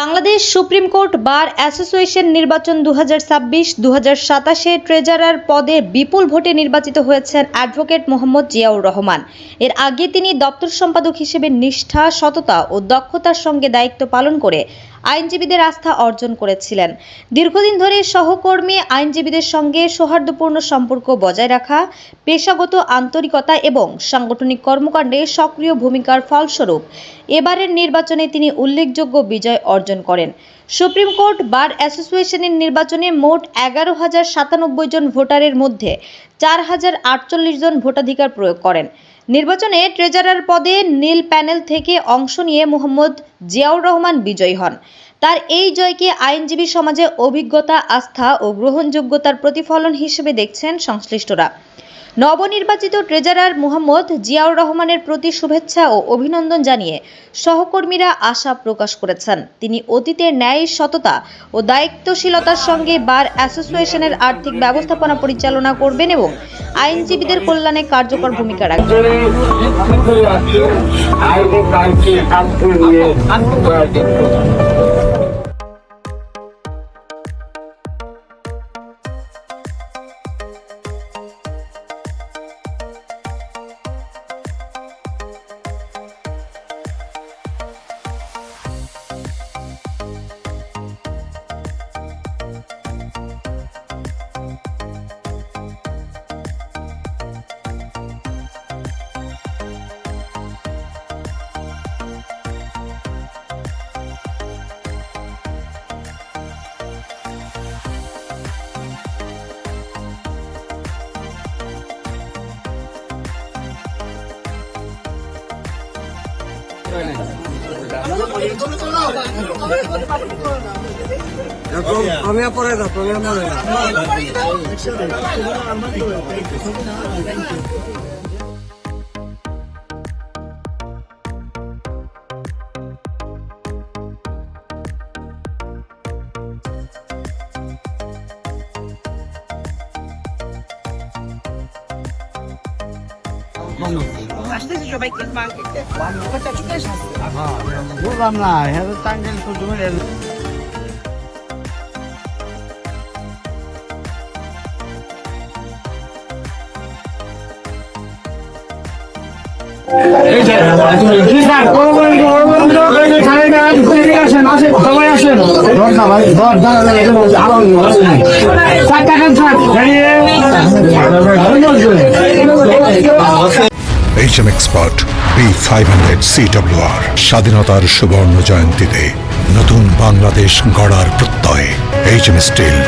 Bangladesh supreme court bar association নির্বাচন 2026-2027-এ treasurer পদে বিপুল ভোটে নির্বাচিত হয়েছেন অ্যাডভোকেট মোহাম্মদ জিয়াউর রহমান। এর আগে তিনি দপ্তর সম্পাদক হিসেবে নিষ্ঠা, সততা ও দক্ষতার সঙ্গে দায়িত্ব পালন করে আইনজীবীদের আস্থা অর্জন করেছিলেন। দীর্ঘদিন ধরে সহকর্মী আইনজীবীদের সঙ্গে সৌহার্দ্যপূর্ণ সম্পর্ক বজায় রাখা, পেশাগত আন্তরিকতা এবং সাংগঠনিক কর্মকাণ্ডে সক্রিয় ভূমিকার ফলস্বরূপ এবারের নির্বাচনে তিনি উল্লেখযোগ্য বিজয় অর্জন করেন। সুপ্রিম কোর্ট বার অ্যাসোসিয়েশনের নির্বাচনে মোট 11,097 জন ভোটারের মধ্যে 4,048 জন ভোটাধিকার প্রয়োগ করেন। নির্বাচনে ট্রেজারার পদে নীল প্যানেল থেকে অংশ নিয়ে মোহাম্মদ জিয়াউর রহমান বিজয়ী হন। তার এই জয়কে আইনজীবী সমাজে অভিজ্ঞতা, আস্থা ও গ্রহণযোগ্যতার প্রতিফলন হিসেবে দেখছেন সংশ্লিষ্টরা। নবনির্বাচিত ট্রেজারার মোহাম্মদ জিয়াউর রহমানের প্রতি শুভেচ্ছা ও অভিনন্দন জানিয়ে সহকর্মীরা আশা প্রকাশ করেছেন, তিনি অতীতের ন্যায়, সততা ও দায়িত্বশীলতার সঙ্গে বার অ্যাসোসিয়েশনের আর্থিক ব্যবস্থাপনা পরিচালনা করবেন এবং আইনজীবীদের কল্যাণে কার্যকর ভূমিকা রাখবেন। প্রমিয়া পরে দাও, প্রমিয়া পরে দাও। বললাম না Tangail HM Expert B500 CWR স্বাধীনতার সুবর্ণ জয়ন্তীতে নতুন বাংলাদেশ গড়ার প্রত্যয়। HM Steel।